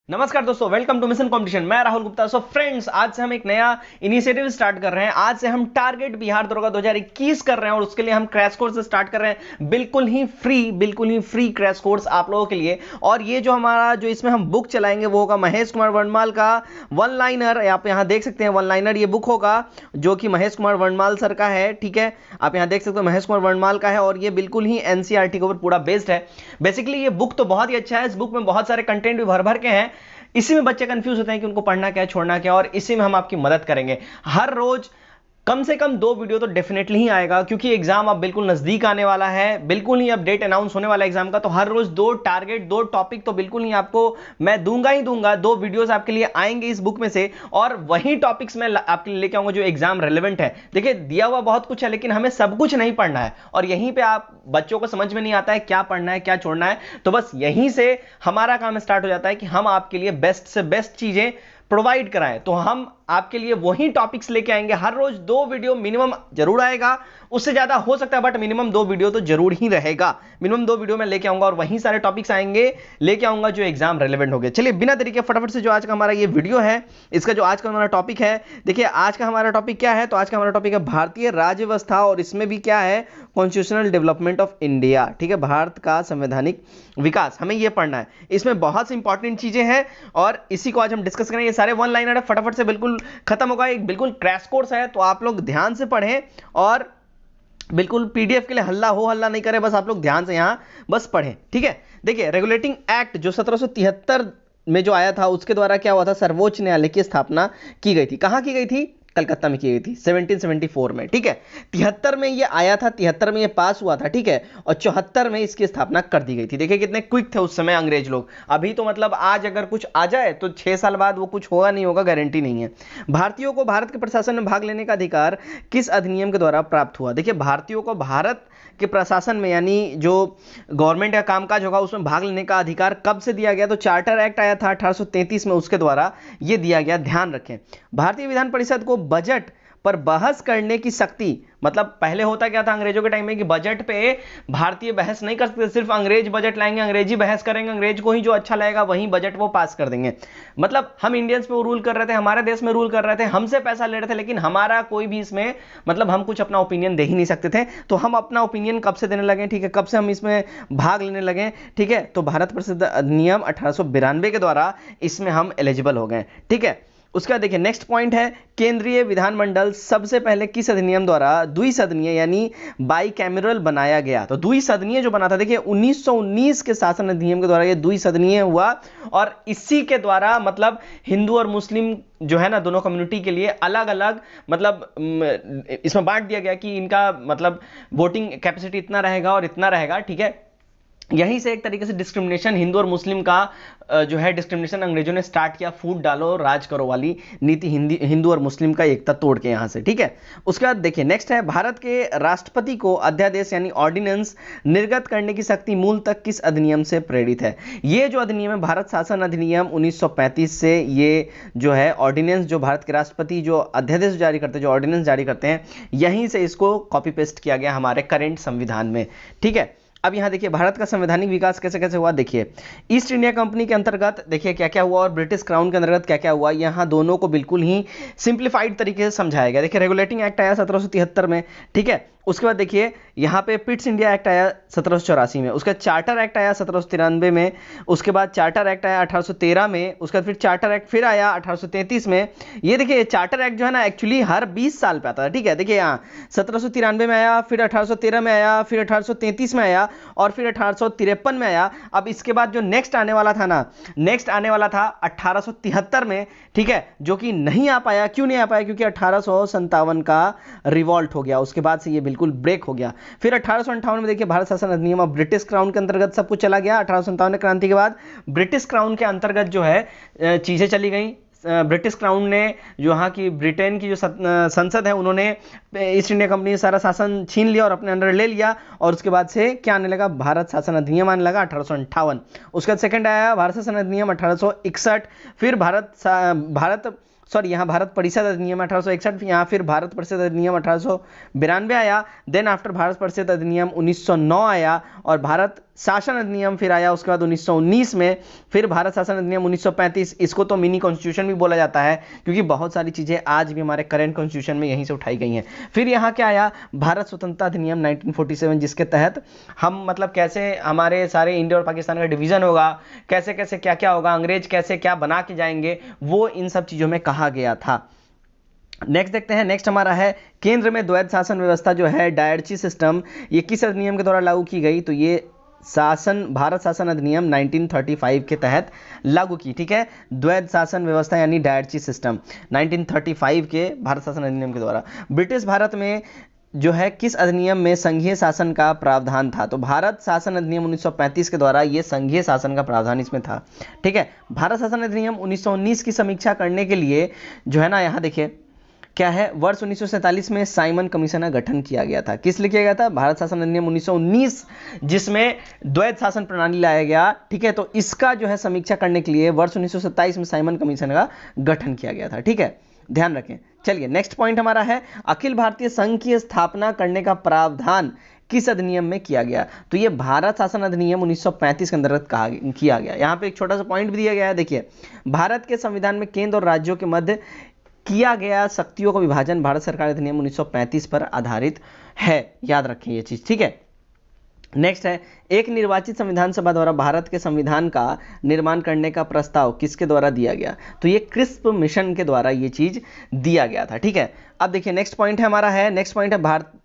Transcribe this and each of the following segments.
नमस्कार दोस्तों, welcome two mission competition. मैं राहुल गुप्ता। सो फ्रेंड्स, आज से हम एक नया इनिशिएटिव स्टार्ट कर रहे हैं। आज से हम टारगेट बिहार दरोगा 2021 कर रहे हैं और उसके लिए हम क्रैश कोर्स स्टार्ट कर रहे हैं। बिल्कुल ही फ्री क्रैश कोर्स आप लोगों के लिए। और ये जो हमारा जो इसमें हम बुक चलाएंगे वो होगा महेश कुमार वर्णमाल का वन लाइनर। आप यहाँ देख सकते हैं वन लाइनर ये बुक होगा जो कि महेश कुमार वर्णमाल सर का है। ठीक है, आप यहाँ देख सकते हो महेश कुमार वर्णमाल का है और ये बिल्कुल ही एनसीईआरटी के ऊपर पूरा बेस्ड है। बेसिकली ये बुक तो बहुत ही अच्छा है। इस बुक में बहुत सारे कंटेंट भी भर भर के हैं। इसी में बच्चे कंफ्यूज होते हैं कि उनको पढ़ना क्या है, छोड़ना क्या, और इसी में हम आपकी मदद करेंगे। हर रोज कम से कम 2 वीडियो तो डेफिनेटली ही आएगा, क्योंकि एग्जाम अब बिल्कुल नजदीक आने वाला है। बिल्कुल ही अब डेट अनाउंस होने वाला है एग्जाम का, तो हर रोज 2 टारगेट 2 टॉपिक तो बिल्कुल ही आपको मैं दूंगा ही दूंगा। 2 वीडियोस आपके लिए आएंगे इस बुक में से, और वही टॉपिक्स मैं आपके लिए लेके आऊंगा जो एग्जाम रेलेवेंट है। देखिए, दिया हुआ बहुत कुछ है लेकिन हमें सब कुछ नहीं पढ़ना है, और यहीं पे आप बच्चों को समझ में नहीं आता है क्या पढ़ना है क्या छोड़ना है। तो बस यहीं से हमारा काम स्टार्ट हो जाता है कि हम आपके लिए बेस्ट से बेस्ट चीजें प्रोवाइड कराएं। तो हम आपके लिए वही टॉपिक्स लेके आएंगे। हर रोज 2 वीडियो मिनिमम जरूर आएगा, उससे ज्यादा हो सकता है बट मिनिमम 2 वीडियो तो जरूर ही रहेगा। मिनिमम 2 वीडियो मैं लेके आऊंगा और वहीं सारे टॉपिक्स आएंगे लेके आऊंगा जो एग्जाम रेलेवेंट हो गए। चलिए बिना देरी के फटाफट से जो आज का हमारा ये वीडियो है, इसका जो आज का हमारा टॉपिक है, देखिए आज का हमारा टॉपिक क्या है। तो आज का हमारा टॉपिक है भारतीय राज्य व्यवस्था, और इसमें भी क्या है, कॉन्स्टिट्यूशनल डेवलपमेंट ऑफ इंडिया। ठीक है, भारत का संवैधानिक विकास, हमें यह पढ़ना है। इसमें बहुत सी इंपॉर्टेंट चीजें हैं और इसी को आज हम डिस्कस करेंगे। ये सारे वन लाइनर है, फटाफट से बिल्कुल खत्म होगा। एक बिल्कुल क्रैश कोर्स है, तो आप लोग ध्यान से पढ़ें और बिल्कुल पीडीएफ के लिए हल्ला नहीं करें। बस आप लोग ध्यान से यहां बस पढ़ें। ठीक है, देखिए रेगुलेटिंग एक्ट जो 1773 में जो आया था, उसके द्वारा क्या हुआ था, सर्वोच्च न्यायालय की स्थापना की गई थी। कहां की गई थी? कलकत्ता में की गई थी 1774 में। ठीक है, 73 में ये आया था, 73 में ये पास हुआ था। ठीक है, और 74 में इसकी स्थापना कर दी गई थी। देखिए कितने क्विक थे उस समय अंग्रेज लोग। अभी तो मतलब आज अगर कुछ आ जाए तो 6 साल बाद वो कुछ होगा नहीं होगा गारंटी नहीं है। भारतीयों को भारत के प्रशासन में भाग लेने का अधिकार किस अधिनियम के द्वारा प्राप्त हुआ? देखिए, भारतीयों को भारत के प्रशासन में, यानी जो गवर्नमेंट का कामकाज होगा उसमें भाग लेने का अधिकार कब से दिया गया? तो चार्टर एक्ट आया था 1833 में, उसके द्वारा यह दिया गया। ध्यान रखें, भारतीय विधान परिषद को बजट पर बहस करने की शक्ति, मतलब पहले होता क्या था अंग्रेजों के टाइम में कि बजट पे भारतीय बहस नहीं कर सकते, सिर्फ अंग्रेज बजट लाएंगे, अंग्रेजी बहस करेंगे, अंग्रेज को ही जो अच्छा लगेगा वही बजट वो पास कर देंगे। मतलब हम इंडियंस पे रूल कर रहे थे, हमारे देश में रूल कर रहे थे, हमसे पैसा ले रहे थे, लेकिन हमारा कोई भी इसमें मतलब हम कुछ अपना ओपिनियन दे ही नहीं सकते थे। तो हम अपना ओपिनियन कब से देने लगे? ठीक है, कब से हम इसमें भाग लेने लगे? ठीक है, तो भारत परिषद अधिनियम 1892 के द्वारा इसमें हम एलिजिबल हो गए। ठीक है, उसका देखिए नेक्स्ट पॉइंट है, केंद्रीय विधानमंडल सबसे पहले किस अधिनियम द्वारा द्विसदनीय यानी बाइकैमरल बनाया गया? तो द्विसदनीय जो बना था, देखिए 1919 के शासन अधिनियम के द्वारा ये द्विसदनीय हुआ, और इसी के द्वारा मतलब हिंदू और मुस्लिम जो है ना, दोनों कम्युनिटी के लिए अलग अलग मतलब इसमें बांट दिया गया कि इनका मतलब वोटिंग कैपेसिटी इतना रहेगा और इतना रहेगा। ठीक है, यहीं से एक तरीके से डिस्क्रिमिनेशन हिंदू और मुस्लिम का जो है डिस्क्रिमिनेशन अंग्रेजों ने स्टार्ट किया, फूट डालो राज करो वाली नीति, हिंदू और मुस्लिम का एकता तोड़ के यहां से। ठीक है, उसके बाद देखिए नेक्स्ट है, भारत के राष्ट्रपति को अध्यादेश यानी ऑर्डिनेंस निर्गत करने की शक्ति मूल तक किस अधिनियम से प्रेरित है? ये जो अधिनियम है, भारत शासन अधिनियम 1935 से ये जो है ऑर्डिनेंस, जो भारत के राष्ट्रपति जो अध्यादेश जारी करते हैं, जो ऑर्डिनेंस जारी करते हैं, यहीं से इसको कॉपी पेस्ट किया गया हमारे करेंट संविधान में। ठीक है, अब यहां देखिए भारत का संवैधानिक विकास कैसे कैसे हुआ। देखिए ईस्ट इंडिया कंपनी के अंतर्गत देखिए क्या क्या हुआ, और ब्रिटिश क्राउन के अंतर्गत क्या क्या हुआ, यहां दोनों को बिल्कुल ही सिंप्लीफाइड तरीके से समझाया गया। देखिए रेगुलेटिंग एक्ट आया 1773 में। ठीक है, उसके बाद देखिए यहाँ पे पिट्स इंडिया एक्ट आया 1784 में, उसका चार्टर एक्ट आया 1793 में, उसके बाद चार्टर एक्ट आया 1813 में, उसके बाद फिर चार्टर एक्ट फिर आया 1833 में। ये देखिए चार्टर एक्ट जो है ना एक्चुअली हर 20 साल पे आता है। ठीक है, देखिए यहाँ 1793 में आया, फिर 1813 में आया, फिर 1833 में आया, और फिर 1853 में आया। अब इसके बाद जो नेक्स्ट आने वाला था ना, नेक्स्ट आने वाला था 1873 में। ठीक है, जो कि नहीं आ पाया। क्यों नहीं आ पाया? क्योंकि 1857 का रिवॉल्ट हो गया, उसके बाद से ये बिल्कुल ब्रेक हो गया। फिर 1858 में देखिए भारत शासन अधिनियम, अब ब्रिटिश क्राउन के अंतर्गत सब कुछ चला गया। 1857 क्रांति के बाद ब्रिटिश क्राउन के अंतर्गत जो है चीजें चली गई। ब्रिटिश क्राउन ने जो यहाँ की ब्रिटेन की जो संसद है, उन्होंने ईस्ट इंडिया कंपनी से सारा शासन छीन लिया और अपने अंडर ले लिया, और उसके बाद से क्या आने लगा, भारत शासन अधिनियम आने लगा 1858। उसके बाद सेकंड आया भारत शासन अधिनियम 1861, फिर यहाँ भारत परिषद अधिनियम 1861, यहाँ फिर भारत परिषद अधिनियम 1892 आया। देन आफ्टर भारत परिषद अधिनियम 1909 आया, और भारत शासन अधिनियम फिर आया उसके बाद 1919 में, फिर भारत शासन अधिनियम 1935, इसको तो मिनी कॉन्स्टिट्यूशन भी बोला जाता है क्योंकि बहुत सारी चीजें आज भी हमारे करंट कॉन्स्टिट्यूशन में यहीं से उठाई गई हैं। फिर यहाँ क्या आया, भारत स्वतंत्रता अधिनियम 1947, जिसके तहत हम मतलब कैसे हमारे सारे इंडिया और पाकिस्तान का डिवीजन होगा, कैसे कैसे क्या क्या होगा, अंग्रेज कैसे क्या बना के जाएंगे, वो इन सब चीजों में कहा गया था। नेक्स्ट देखते हैं, नेक्स्ट हमारा है केंद्र में द्वैध शासन व्यवस्था जो है डायरची सिस्टम, ये किस अधिनियम के द्वारा लागू की गई, तो ये भारत शासन अधिनियम 1935 के तहत लागू की। ठीक है, द्वैध शासन व्यवस्था यानी डायरची सिस्टम 1935 के भारत शासन अधिनियम के द्वारा। ब्रिटिश भारत में जो है किस अधिनियम में संघीय शासन का प्रावधान था, तो भारत शासन अधिनियम 1935 के द्वारा ये संघीय शासन का प्रावधान इसमें था। ठीक है, भारत शासन अधिनियम 1919 की समीक्षा करने के लिए जो है ना, यहाँ देखिए क्या है, वर्ष 1947 में साइमन कमीशन का गठन किया गया था। किस लिए किया गया था, भारत शासन अधिनियम 1919 जिसमें द्वैध शासन प्रणाली लाया गया। ठीक है, तो इसका जो है समीक्षा करने के लिए वर्ष 1927 में साइमन कमीशन का गठन किया गया था। ठीक है, ध्यान रखें। चलिए नेक्स्ट पॉइंट हमारा है अखिल भारतीय संघ की स्थापना करने का प्रावधान किस अधिनियम में किया गया, तो ये भारत शासन अधिनियम 1935 के अंतर्गत किया गया। यहाँ पे एक छोटा सा पॉइंट भी दिया गया है, देखिए भारत के संविधान में केंद्र और राज्यों के मध्य किया गया शक्तियों का विभाजन भारत सरकार अधिनियम 1935 पर आधारित है, याद रखें ये चीज। ठीक है, नेक्स्ट है एक निर्वाचित संविधान सभा द्वारा भारत के संविधान का निर्माण करने का प्रस्ताव किसके द्वारा दिया गया, तो ये क्रिस्प मिशन के द्वारा ये चीज दिया गया था। ठीक है, अब देखिए नेक्स्ट पॉइंट है हमारा है, नेक्स्ट पॉइंट है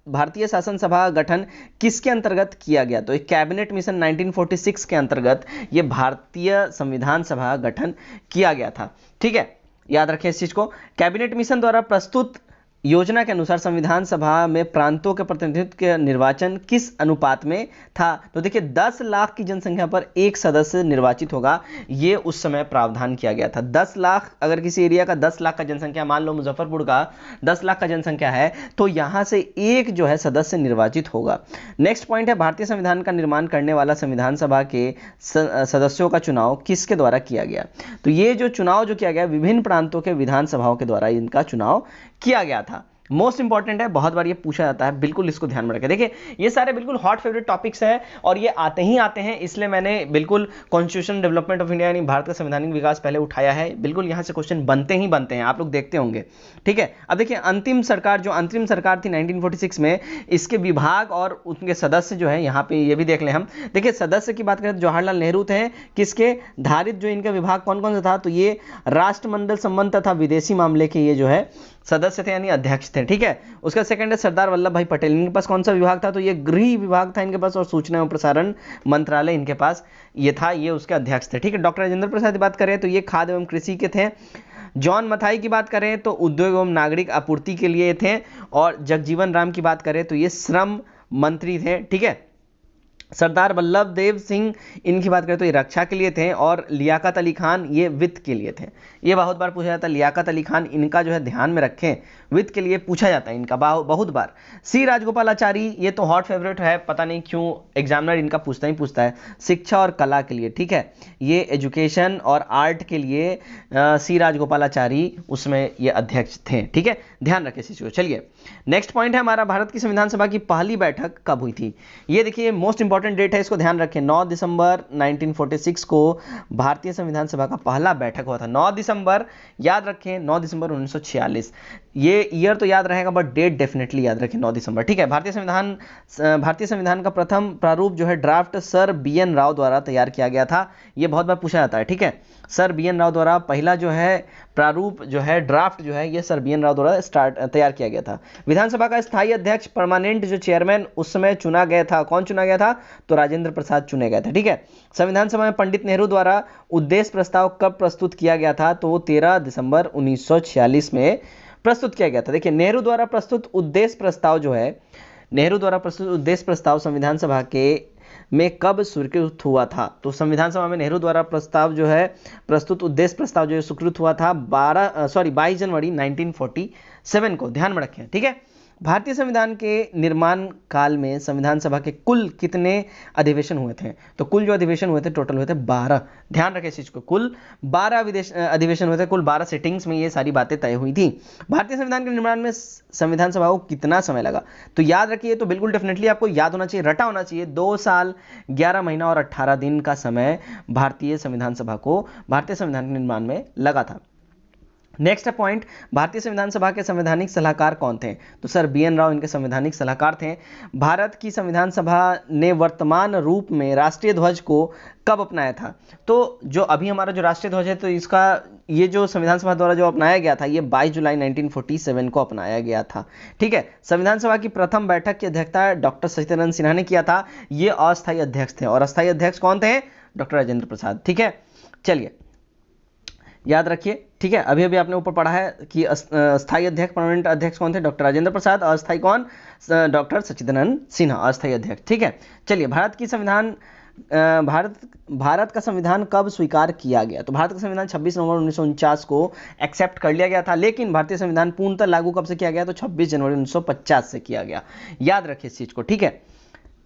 भारतीय शासन सभा गठन किसके अंतर्गत किया गया, तो एक कैबिनेट मिशन 1946 के अंतर्गत ये भारतीय संविधान सभा गठन किया गया था। ठीक है, याद रखें इस चीज को। कैबिनेट मिशन द्वारा प्रस्तुत योजना के अनुसार संविधान सभा में प्रांतों के प्रतिनिधित्व के निर्वाचन किस अनुपात में था, तो देखिए 10 लाख की जनसंख्या पर एक सदस्य निर्वाचित होगा, ये उस समय प्रावधान किया गया था। 10 लाख, अगर किसी एरिया का 10 लाख का जनसंख्या, मान लो मुजफ्फरपुर का 10 लाख का जनसंख्या है, तो यहां से एक जो है सदस्य निर्वाचित होगा। नेक्स्ट पॉइंट है भारतीय संविधान का निर्माण करने वाला संविधान सभा के सदस्यों का चुनाव किसके द्वारा किया गया, तो ये जो चुनाव जो किया गया विभिन्न प्रांतों के विधानसभाओं के द्वारा इनका चुनाव किया गया था। मोस्ट इंपॉर्टेंट है, बहुत बार ये पूछा जाता है, बिल्कुल इसको ध्यान में रखें। देखिए ये सारे बिल्कुल हॉट फेवरेट टॉपिक्स हैं और ये आते ही आते हैं, इसलिए मैंने बिल्कुल कॉन्स्टिट्यूशन डेवलपमेंट ऑफ इंडिया यानी भारत का संवैधानिक विकास पहले उठाया है। बिल्कुल यहां से क्वेश्चन बनते ही बनते हैं, आप लोग देखते होंगे। ठीक है, अब देखिए अंतिम सरकार थी 1946 में, इसके विभाग और उनके सदस्य जो है यहाँ पे ये भी देख लें हम। देखिए सदस्य की बात करें तो जवाहरलाल नेहरू थे, किसके धारित जो इनका विभाग कौन कौन सा था, तो ये राष्ट्रमंडल संबंध तथा विदेशी मामले के ये जो है सदस्य थे यानी अध्यक्ष थे। ठीक है, उसका सेकंड है सरदार वल्लभ भाई पटेल, इनके पास कौन सा विभाग था, तो ये गृह विभाग था इनके पास, और सूचना एवं प्रसारण मंत्रालय इनके पास ये था, ये उसके अध्यक्ष थे। ठीक है, डॉक्टर राजेंद्र प्रसाद की बात करें तो ये खाद्य एवं कृषि के थे। जॉन मथाई की बात करें तो उद्योग एवं नागरिक आपूर्ति के लिए थे, और जगजीवन राम की बात करें तो ये श्रम मंत्री थे। ठीक है, सरदार वल्लभ देव सिंह इनकी बात करें तो ये रक्षा के लिए थे, और लियाकत अली खान ये वित्त के लिए थे। ये बहुत बार पूछा जाता है, लियाकत अली खान इनका जो है ध्यान में रखें, वित्त के लिए पूछा जाता है इनका बहुत बार। सी राजगोपालाचारी ये तो हॉट फेवरेट है, पता नहीं क्यों एग्जामिनर इनका पूछता ही पूछता है, शिक्षा और कला के लिए। ठीक है, ये एजुकेशन और आर्ट के लिए सी राजगोपालाचारी उसमें ये अध्यक्ष थे। ठीक है, ध्यान रखें इस चीज को। चलिए नेक्स्ट पॉइंट है हमारा, भारत की संविधान सभा की पहली बैठक कब हुई थी, ये देखिए मोस्ट इंपॉर्टेंट डेट है, इसको ध्यान रखें। 9 दिसंबर 1946 को भारतीय संविधान सभा का पहला बैठक हुआ था। 9 दिसंबर याद रखें, 9 दिसंबर 1946, ये ईयर तो याद रहेगा बट डेट डेफिनेटली याद रखें, 9 दिसंबर। ठीक है, भारतीय संविधान का प्रथम प्रारूप जो है ड्राफ्ट सर BN राव द्वारा तैयार किया गया था, ये बहुत बार पूछा जाता है। ठीक है, सर BN राव द्वारा पहला जो है प्रारूप जो है ड्राफ्ट जो है ये सर BN राव द्वारा तैयार किया गया था। विधानसभा का स्थायी अध्यक्ष परमानेंट जो चेयरमैन उस समय चुना गया था, कौन चुना गया था, तो राजेंद्र प्रसाद चुने गए थे। ठीक है, संविधान सभा में पंडित नेहरू द्वारा उद्देश्य प्रस्ताव कब प्रस्तुत किया गया था, तो वो 13 दिसंबर 1946 में प्रस्तुत किया गया था। देखिए नेहरू द्वारा प्रस्तुत उद्देश्य प्रस्ताव जो है, नेहरू द्वारा प्रस्तुत उद्देश्य प्रस्ताव संविधान सभा के में कब स्वीकृत हुआ था, तो संविधान सभा में नेहरू द्वारा प्रस्ताव जो है प्रस्तुत उद्देश्य प्रस्ताव जो है स्वीकृत हुआ था 22 जनवरी 1947 को, ध्यान में रखें। ठीक है, भारतीय संविधान के निर्माण काल में संविधान सभा के कुल कितने अधिवेशन हुए थे? तो कुल जो अधिवेशन हुए थे टोटल हुए थे 12। ध्यान रखें इस चीज को, कुल 12 अधिवेशन हुए थे, कुल 12 सिटिंग्स में ये सारी बातें तय हुई थी। भारतीय संविधान के निर्माण में संविधान सभा को कितना समय लगा? तो याद रखिए, तो बिल्कुल डेफिनेटली आपको याद होना चाहिए, रटा होना चाहिए, 2 साल 11 महीना और 18 दिन का समय भारतीय संविधान सभा को भारतीय संविधान के निर्माण में लगा था। नेक्स्ट पॉइंट, भारतीय संविधान सभा के संवैधानिक सलाहकार कौन थे? तो सर BN राव इनके संवैधानिक सलाहकार थे। भारत की संविधान सभा ने वर्तमान रूप में राष्ट्रीय ध्वज को कब अपनाया था? तो जो अभी हमारा जो राष्ट्रीय ध्वज है, तो इसका ये जो संविधान सभा द्वारा जो अपनाया गया था, ये 22 जुलाई 1947 को अपनाया गया था। ठीक है, संविधान सभा की प्रथम बैठक की अध्यक्षता डॉक्टर सचिदानंद सिन्हा ने किया था। ये अस्थायी अध्यक्ष थे, और अस्थायी अध्यक्ष कौन थे? डॉक्टर राजेंद्र प्रसाद। ठीक है, चलिए याद रखिए। ठीक है, अभी अभी आपने ऊपर पढ़ा है कि अस्थायी अध्यक्ष, परमानेंट अध्यक्ष कौन थे? डॉक्टर राजेंद्र प्रसाद। अस्थायी कौन? डॉक्टर सच्चिदानंद सिन्हा, अस्थायी अध्यक्ष। ठीक है, चलिए भारत का संविधान कब स्वीकार किया गया? तो भारत का संविधान 26 नवंबर 1949 को एक्सेप्ट कर लिया गया था, लेकिन भारतीय संविधान पूर्णतः लागू कब से किया गया? तो 26 जनवरी 1950 से किया गया। याद रखिए इस चीज को। ठीक है,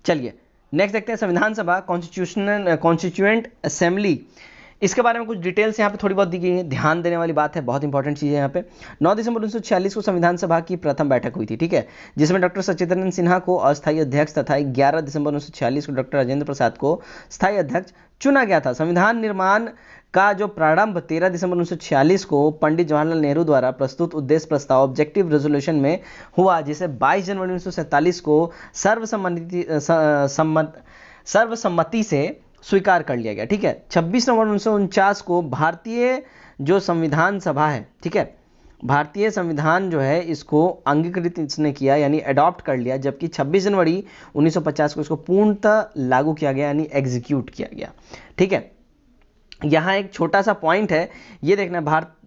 चलिए नेक्स्ट देखते हैं संविधान सभा कॉन्स्टिट्यूएंट असेंबली, इसके बारे में कुछ डिटेल्स यहाँ पे थोड़ी बहुत दी गई है, ध्यान देने वाली बात है, बहुत इंपॉर्टेंट चीज़ है यहाँ पे। 9 दिसंबर 1946 को संविधान सभा की प्रथम बैठक हुई थी। ठीक है, जिसमें डॉक्टर सच्चिदानंद सिन्हा को अस्थायी अध्यक्ष तथा 11 दिसंबर 1946 को डॉक्टर राजेंद्र प्रसाद को स्थायी अध्यक्ष चुना गया था। संविधान निर्माण का जो प्रारंभ 13 दिसंबर 1946 को पंडित जवाहरलाल नेहरू द्वारा प्रस्तुत उद्देश्य प्रस्ताव ऑब्जेक्टिव रेजोल्यूशन में हुआ, जिसे 22 जनवरी 1947 को सर्वसम्मति से स्वीकार कर लिया गया। ठीक है, 26 नवंबर 1949 को भारतीय जो संविधान सभा है, ठीक है, भारतीय संविधान जो है इसको अंगीकृत इसने किया, यानी अडॉप्ट कर लिया, जबकि 26 जनवरी 1950 को इसको पूर्णतः लागू किया गया, यानी एग्जीक्यूट किया गया। ठीक है, यहाँ एक छोटा सा पॉइंट है, ये देखना,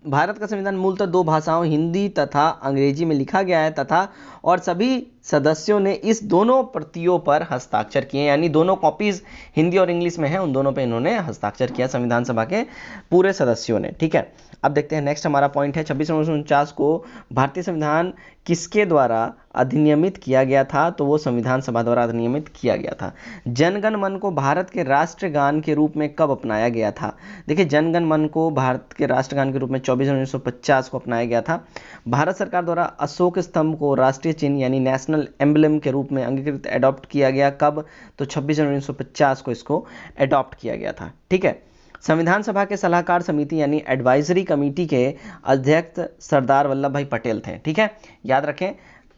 भारत का संविधान मूलतः 2 भाषाओं हिंदी तथा अंग्रेजी में लिखा गया है तथा और सभी सदस्यों ने इस दोनों प्रतियों पर हस्ताक्षर किए, यानी दोनों कॉपीज हिंदी और इंग्लिश में है, उन दोनों पे इन्होंने हस्ताक्षर किया संविधान सभा के पूरे सदस्यों ने। ठीक है, अब देखते हैं नेक्स्ट हमारा पॉइंट है 26 नवंबर 1949 को भारतीय संविधान किसके द्वारा अधिनियमित किया गया था? तो वो संविधान सभा द्वारा अधिनियमित किया गया था। जनगण मन को भारत के राष्ट्रगान के रूप में कब अपनाया गया था? देखिए, जनगण मन को भारत के राष्ट्रगान के रूप में 24 जनवरी 1950 को अपनाया गया था। भारत सरकार द्वारा अशोक स्तंभ को राष्ट्रीय चिन्ह यानी नेशनल एम्बलम के रूप में अंगीकृत एडॉप्ट किया गया कब? तो 26 जनवरी 1950 को इसको एडॉप्ट किया गया था। ठीक है, संविधान सभा के सलाहकार समिति यानी एडवाइजरी कमेटी के अध्यक्ष सरदार वल्लभ भाई पटेल थे। ठीक है, याद रखें,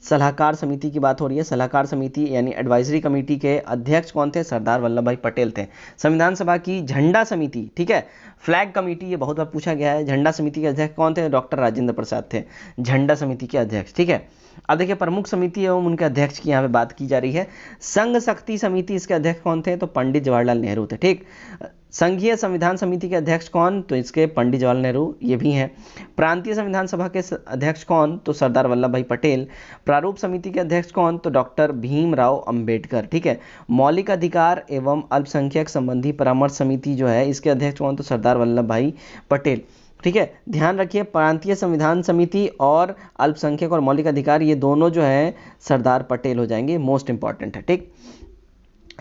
सलाहकार समिति की बात हो रही है, सलाहकार समिति यानी एडवाइजरी कमेटी के अध्यक्ष कौन थे? सरदार वल्लभ भाई पटेल थे। संविधान सभा की झंडा समिति, ठीक है, फ्लैग कमेटी, ये बहुत बार पूछा गया है, झंडा समिति के अध्यक्ष कौन थे? डॉक्टर राजेंद्र प्रसाद थे, झंडा समिति के अध्यक्ष। ठीक है, अब देखिए प्रमुख समिति एवं उनके अध्यक्ष की यहाँ पे बात की जा रही है। संघ शक्ति समिति, इसके अध्यक्ष कौन थे? तो पंडित जवाहरलाल नेहरू थे। ठीक, संघीय संविधान समिति के अध्यक्ष कौन? तो इसके पंडित जवाहरलाल नेहरू, ये भी हैं। प्रांतीय संविधान सभा के अध्यक्ष कौन? तो सरदार वल्लभ भाई पटेल। प्रारूप समिति के अध्यक्ष कौन? तो डॉक्टर भीमराव अंबेडकर। ठीक है, मौलिक अधिकार एवं अल्पसंख्यक संबंधी परामर्श समिति जो है, इसके अध्यक्ष कौन? तो सरदार वल्लभ भाई पटेल। ठीक है, ध्यान रखिए, प्रांतीय संविधान समिति और अल्पसंख्यक और मौलिक अधिकार, ये दोनों जो है सरदार पटेल हो जाएंगे, मोस्ट इंपॉर्टेंट है। ठीक,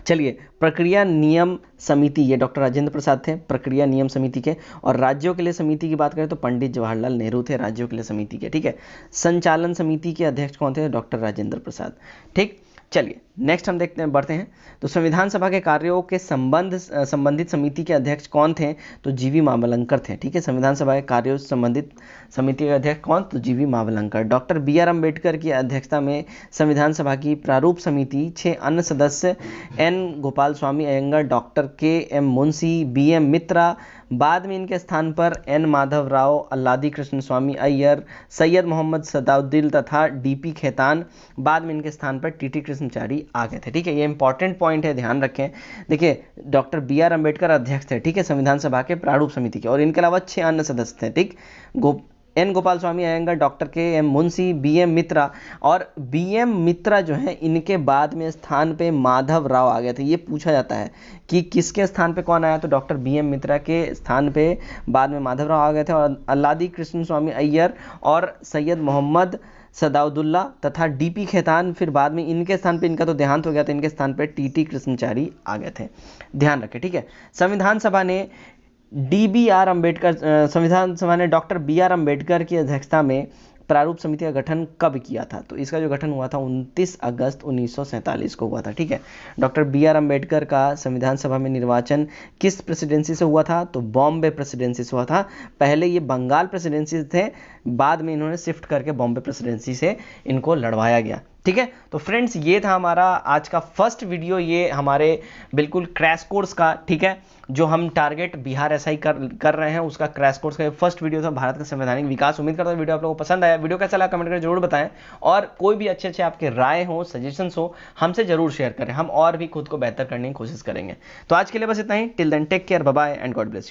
चलिए प्रक्रिया नियम समिति, ये डॉक्टर राजेंद्र प्रसाद थे प्रक्रिया नियम समिति के। और राज्यों के लिए समिति की बात करें तो पंडित जवाहरलाल नेहरू थे राज्यों के लिए समिति के। ठीक है, संचालन समिति के अध्यक्ष कौन थे? डॉक्टर राजेंद्र प्रसाद। ठीक, चलिए नेक्स्ट हम देखते हैं, बढ़ते हैं। तो संविधान सभा के कार्यों के संबंधित समिति के अध्यक्ष कौन थे? तो जीवी मावलंकर थे। ठीक है, संविधान सभा के कार्यों से संबंधित समिति के अध्यक्ष कौन? तो जीवी मावलंकर। डॉक्टर BR अम्बेडकर की अध्यक्षता में संविधान सभा की प्रारूप समिति 6 अन्य सदस्य N Gopalaswami Ayyangar, doctor KM Munshi, BM Mitra, बाद में इनके स्थान पर N माधव राव, अल्लादी कृष्ण स्वामी अय्यर, सैयद मोहम्मद सदाउद्दीन तथा DP खेतान, बाद में इनके स्थान पर TT कृष्णचारी आ गए थे। ठीक है, ये इंपॉर्टेंट पॉइंट है, ध्यान रखें। देखिए, डॉक्टर BR अम्बेडकर अध्यक्ष थे, ठीक है, संविधान सभा के प्रारूप समिति के, और इनके अलावा 6 अन्य सदस्य थे। ठीक, N Gopalaswami Ayyangar, doctor KM Munshi, BM Mitra, और BM मित्रा जो है इनके बाद में स्थान पे माधव राव आ गए थे। ये पूछा जाता है कि किसके स्थान पे कौन आया, तो डॉक्टर BM मित्रा के स्थान पे बाद में माधव राव आ गए थे, और अल्लादी कृष्ण स्वामी अय्यर और सैयद मोहम्मद सदाउद्दौला तथा डीपी खेतान, फिर बाद में इनके स्थान पे, इनका तो देहांत हो गया था, इनके स्थान पे टीटी कृष्णचारी आ गए थे, ध्यान रखें, ठीक है। संविधान सभा ने संविधान सभा ने डॉक्टर बी आर अम्बेडकर की अध्यक्षता में प्रारूप समिति का गठन कब किया था? तो इसका जो गठन हुआ था 29 अगस्त 1947 को हुआ था, ठीक है। डॉक्टर बी आर अम्बेडकर का संविधान सभा में निर्वाचन किस प्रेसिडेंसी से हुआ था? तो बॉम्बे प्रेसिडेंसी से हुआ था। पहले ये बंगाल प्रेसिडेंसी थे, बाद में इन्होंने शिफ्ट करके बॉम्बे प्रेसिडेंसी से इनको लड़वाया गया, ठीक है। तो फ्रेंड्स ये था हमारा आज का फर्स्ट वीडियो, ये हमारे बिल्कुल क्रैश कोर्स का, ठीक है, जो हम टारगेट बिहार एसआई कर रहे हैं उसका क्रैश कोर्स का फर्स्ट वीडियो था, भारत का संवैधानिक विकास। उम्मीद करता हूं वीडियो आप लोगों को पसंद आया। वीडियो कैसा लगा कमेंट करके जरूर बताएं, और कोई भी अच्छे आपके राय हो, सजेशंस हो, हमसे जरूर शेयर करें, हम और भी खुद को बेहतर करने की कोशिश करेंगे। तो आज के लिए बस इतना ही। Till then take care, bye bye and God bless you.